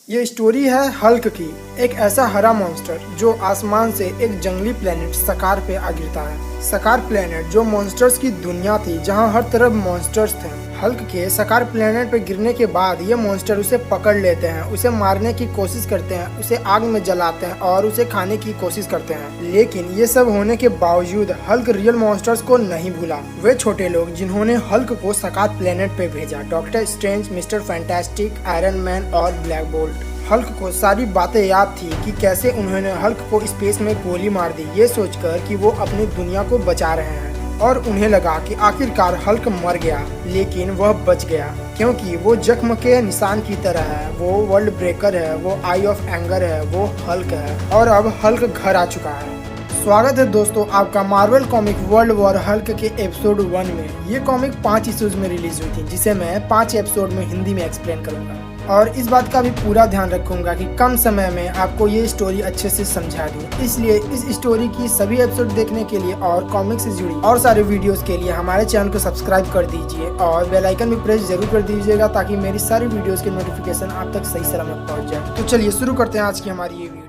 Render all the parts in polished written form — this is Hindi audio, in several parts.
ये स्टोरी है हल्क की। एक ऐसा हरा मॉन्स्टर जो आसमान से एक जंगली प्लेनेट सकार पे आ गिरता है। सकार प्लेनेट जो मॉन्स्टर्स की दुनिया थी, जहाँ हर तरफ मॉन्स्टर्स थे। हल्क के सकार प्लेनेट पे गिरने के बाद ये मॉन्स्टर उसे पकड़ लेते हैं, उसे मारने की कोशिश करते हैं, उसे आग में जलाते हैं और उसे खाने की कोशिश करते हैं। लेकिन ये सब होने के बावजूद हल्क रियल मॉन्स्टर्स को नहीं भूला। वे छोटे लोग जिन्होंने हल्क को सकार प्लेनेट पे भेजा, doctor strange, mister fantastic, iron man और ब्लैक बोल्ट। हल्क को सारी बातें याद थी कि कैसे उन्होंने हल्क को स्पेस में गोली मार दी, ये सोचकर कि वो अपनी दुनिया को बचा रहे हैं। और उन्हें लगा कि आखिरकार हल्क मर गया, लेकिन वह बच गया क्योंकि वो जख्म के निशान की तरह है। वो वर्ल्ड ब्रेकर है, वो आई ऑफ एंगर है, वो हल्क है। और अब हल्क घर आ चुका है। स्वागत है दोस्तों आपका Marvel comic world war Hulk के एपिसोड 1 में। ये कॉमिक 5 इश्यूज में रिलीज हुई थी, जिसे मैं 5 एपिसोड में हिंदी में एक्सप्लेन करूंगा और इस बात का भी पूरा ध्यान रखूंगा कि कम समय में आपको ये स्टोरी अच्छे से समझा दूं। इसलिए इस स्टोरी की सभी एपिसोड देखने के लिए और कॉमिक से जुड़ी और सारे वीडियोस के लिए हमारे चैनल को सब्सक्राइब कर दीजिए और बेल आइकन भी प्रेस जरूर कर दीजिएगा, ताकि मेरी सारी वीडियोस के नोटिफिकेशन आप तक सही सलामत पहुंच जाए। तो चलिए शुरू करते हैं आज की हमारी ये video.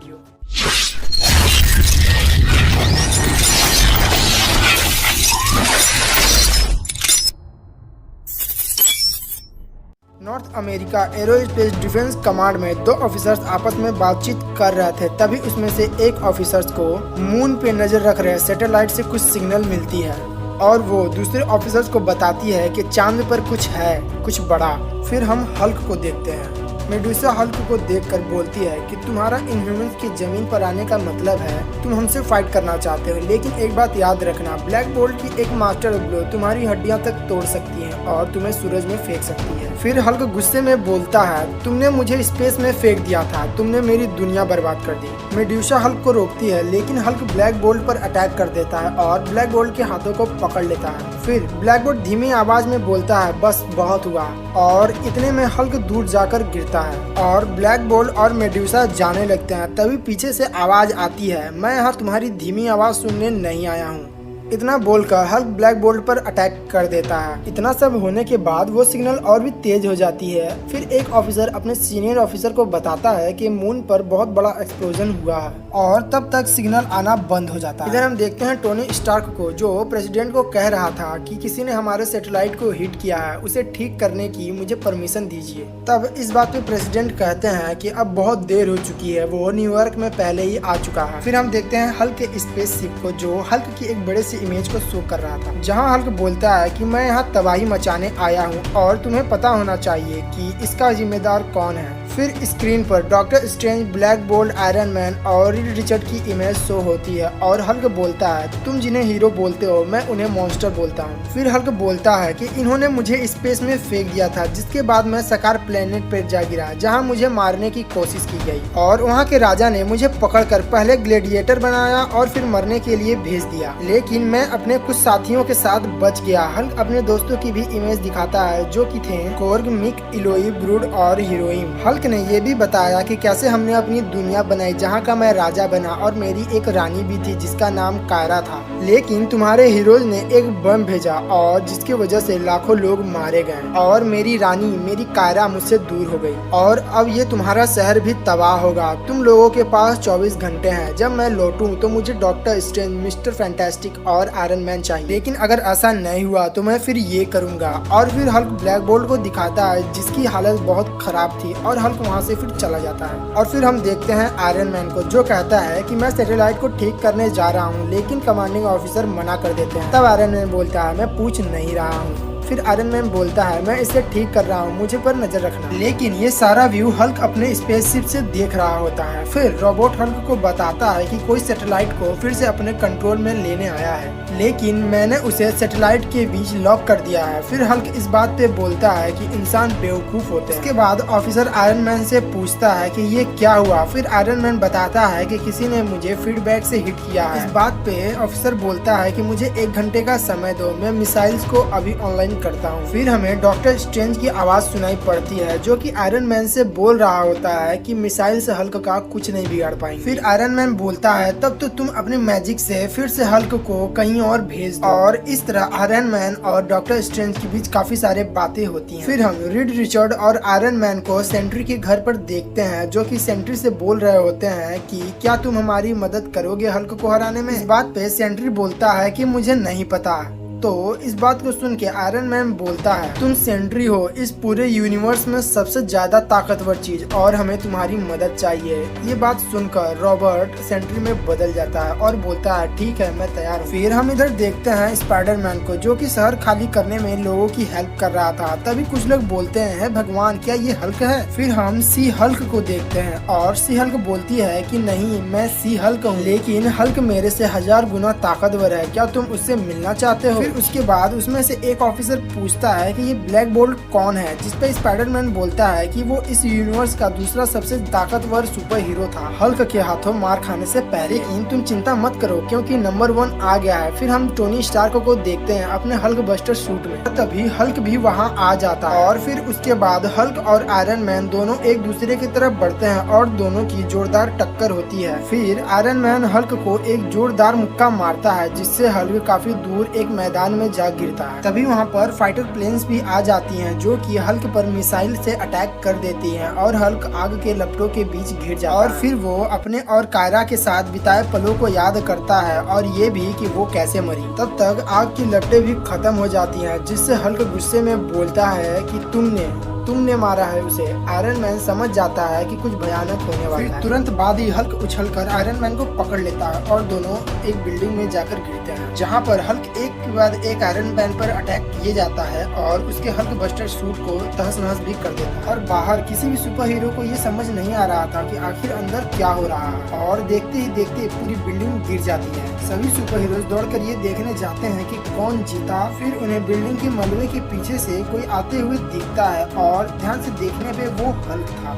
North America aerospace defence command में 2 ऑफिसर्स आपस में बातचीत कर रहे थे। तभी उसमें से एक ऑफिसर्स को मून पे नजर रख रहे सैटेलाइट से कुछ सिग्नल मिलती है और वो दूसरे ऑफिसर्स को बताती है कि चांद पर कुछ है, कुछ बड़ा। फिर हम हल्क को देखते हैं। मेडुसा हल्क को देखकर बोलती है कि तुम्हारा इनह्यूमन्स की जमीन पर आने का मतलब है तुम हमसे फाइट करना चाहते हो, लेकिन एक बात याद रखना, ब्लैक बोल्ट की एक मास्टर ब्लो तुम्हारी हड्डियां तक तोड़ सकती है और तुम्हें सूरज में फेंक सकती है। फिर हल्क गुस्से में बोलता है, तुमने मुझे स्पेस में फेंक दिया था, तुमने मेरी दुनिया बर्बाद कर दी। मेडुसा हल्क को रोकती है, लेकिन हल्क ब्लैक बोल्ट पर अटैक कर देता है और ब्लैक बोल्ट के हाथों को पकड़ लेता है। फिर ब्लैक बोल्ट धीमी आवाज में बोलता है, बस बहुत हुआ, और इतने में हल्क दूर जाकर गिरता है और ब्लैक बोल्ट और मेडुसा जाने लगते हैं। तभी पीछे से आवाज आती है, मैं यहाँ तुम्हारी धीमी आवाज सुनने नहीं आया हूँ। इतना बोलकर हल्क ब्लैक बोल्ट पर अटैक कर देता है। इतना सब होने के बाद वो सिग्नल और भी तेज हो जाती है। फिर एक ऑफिसर अपने सीनियर ऑफिसर को बताता है कि मून पर बहुत बड़ा एक्सप्लोजन हुआ है और तब तक सिग्नल आना बंद हो जाता है। इधर हम देखते हैं टोनी स्टार्क को, जो प्रेसिडेंट को कह रहा था कि किसी ने हमारे सैटेलाइट को हिट किया है, उसे ठीक करने की मुझे परमिशन दीजिए। तब इस बात पे प्रेसिडेंट कहते हैं कि अब बहुत देर हो चुकी है, वो न्यूयॉर्क में पहले ही आ चुका है। फिर हम देखते हैं हल्क के स्पेसशिप को, जो हल्क की एक बड़े से इमेज को शो कर रहा था, जहां हल्क बोलता है कि मैं यहाँ तबाही मचाने आया हूँ और तुम्हें पता होना चाहिए कि इसका जिम्मेदार कौन है। फिर स्क्रीन पर doctor strange, black bolt, iron man और रीड रिचर्ड की इमेज शो होती है और हल्क बोलता है, तुम जिन्हें हीरो बोलते हो मैं उन्हें मॉन्स्टर बोलता हूँ। फिर हल्क बोलता है कि इन्होंने मुझे स्पेस में फेंक दिया था, जिसके बाद मैं सकार प्लेनेट पर जा गिरा, जहाँ मुझे मारने की कोशिश की गई और वहाँ के राजा ने मुझे पकड़कर पहले ग्लेडिएटर बनाया और फिर मरने के लिए भेज दिया, लेकिन मैं अपने कुछ साथियों के साथ बच गया। हल्क अपने दोस्तों की भी इमेज दिखाता है, जो कि थे कोर्ग, मिक, इलोई, ब्रूड और हीरोइन। हल्क ने ये भी बताया कि कैसे हमने अपनी दुनिया बनाई, जहाँ का मैं राजा बना और मेरी एक रानी भी थी जिसका नाम कायरा था, लेकिन तुम्हारे हीरोज ने एक बम भेजा और जिसकी वजह से लाखों लोग मारे गए और मेरी रानी, मेरी कायरा मुझसे दूर हो गई और अब ये तुम्हारा शहर भी तबाह होगा। तुम लोगों के पास 24 घंटे हैं। जब मैं लौटूं तो मुझे डॉक्टर स्ट्रेंज, मिस्टर फैंटास्टिक और आयरन मैन चाहिए, लेकिन अगर ऐसा नहीं हुआ तो मैं फिर ये करूंगा। और फिर हल्क ब्लैक बोल्ट को दिखाता है, जिसकी हालत बहुत खराब थी और हल्क वहाँ से फिर चला जाता है। और फिर हम देखते हैं आयरन मैन को, जो कहता है कि मैं सैटेलाइट को ठीक करने जा रहा हूँ, लेकिन कमांडिंग ऑफिसर मना कर देते हैं। तब आयरन मैन बोलता है, मैं पूछ नहीं रहा हूँ। फिर आयरन मैन बोलता है, मैं इसे ठीक कर रहा हूँ, मुझे पर नजर रखना। लेकिन ये सारा व्यू हल्क अपने स्पेसशिप से देख रहा होता है। फिर रोबोट हल्क को बताता है कि कोई सैटेलाइट को फिर से अपने कंट्रोल में लेने आया है, लेकिन मैंने उसे सैटेलाइट के बीच लॉक कर दिया है। फिर हल्क इस बात पे बोलता है कि इंसान बेवकूफ होते हैं। इसके बाद ऑफिसर आयरन मैन से पूछता है कि ये क्या हुआ। फिर आयरन मैन बताता है कि किसी ने मुझे फीडबैक से हिट किया है। इस बात पे ऑफिसर बोलता है कि मुझे 1 घंटे का समय दो, मैं मिसाइल्स को अभी ऑनलाइन करता हूँ। फिर हमें डॉक्टर स्ट्रेंज की आवाज सुनाई पड़ती है, जो कि आयरन मैन से बोल रहा होता है कि मिसाइल से हल्क का कुछ नहीं बिगाड़ पाएंगे। फिर आयरन मैन बोलता है, तब तो तुम अपने मैजिक से फिर से हल्क को कहीं और भेज दो। और इस तरह आयरन मैन और डॉक्टर स्ट्रेंज के बीच काफी सारे बातें होती हैं। फिर हम रीड रिचर्ड और आयरन मैन को सेंट्री के घर पर देखते हैं, जो कि सेंट्री से बोल रहे होते हैं कि क्या तुम हमारी मदद करोगे हल्क को हराने में। इस बात पे सेंट्री बोलता है कि मुझे नहीं पता। तो इस बात को सुन के आयरन मैन बोलता है, तुम सेंट्री हो, इस पूरे यूनिवर्स में सबसे ज्यादा ताकतवर चीज, और हमें तुम्हारी मदद चाहिए। ये बात सुनकर रॉबर्ट सेंट्री में बदल जाता है और बोलता है ठीक है, मैं तैयार हूँ। फिर हम इधर देखते हैं स्पाइडरमैन को, जो कि शहर खाली करने में लोगों की हेल्प कर रहा था। तभी कुछ लोग बोलते हैं, भगवान क्या ये हल्क है? फिर हम सी हल्क को देखते हैं और सी हल्क बोलती है कि नहीं, मैं सी हल्क हूँ, लेकिन हल्क मेरे से 1000 गुना ताकतवर है, क्या तुम उससे मिलना चाहते हो? उसके बाद उसमें से एक ऑफिसर पूछता है कि ये ब्लैक बोल्ट कौन है, जिसपे स्पाइडरमैन बोलता है कि वो इस यूनिवर्स का दूसरा सबसे ताकतवर सुपर हीरो था, हल्क के हाथों मार खाने से पहले। लेकिन तुम चिंता मत करो, क्योंकि नंबर 1 आ गया है। फिर हम टोनी स्टार्क को देखते हैं अपने हल्क बस्टर सूट में, तभी हल्क भी वहाँ आ जाता है। और फिर उसके बाद हल्क और आयरन मैन दोनों एक दूसरे की तरफ बढ़ते हैं और दोनों की जोरदार टक्कर होती है। फिर आयरन मैन हल्क को एक जोरदार मुक्का मारता है, जिससे हल्क काफी दूर एक मैदान में जा गिरता है। तभी वहाँ पर फाइटर प्लेन्स भी आ जाती हैं, जो कि हल्क पर मिसाइल से अटैक कर देती हैं और हल्क आग के लपटों के बीच घिर जाता है। और फिर वो अपने और कायरा के साथ बिताए पलों को याद करता है, और ये भी कि वो कैसे मरी। तब तक आग की लपटें भी खत्म हो जाती हैं, जिससे हल्क गुस्से में बोलता है कि तुमने मारा है उसे। आयरन मैन समझ जाता है कि कुछ भयानक होने वाला है। तुरंत बाद ही हल्क उछलकर आयरन मैन को पकड़ लेता है और दोनों एक बिल्डिंग में जाकर गिरते हैं, जहां पर हल्क एक के बाद एक आयरन मैन पर अटैक किए जाता है और उसके हल्क बस्टर सूट को तहस-नहस भी कर देता है। और बाहर किसी भी सुपर हीरो को ये समझ नहीं आ रहा था कि आखिर अंदर क्या हो रहा है, और देखते ही देखते पूरी बिल्डिंग गिर जाती है। सभी सुपर हीरोज दौड़कर ये देखने जाते हैं कि कौन जीता। फिर उन्हें बिल्डिंग के मलबे के पीछे से कोई आते हुए दिखता है, और ध्यान से देखने पे वो हल्क था।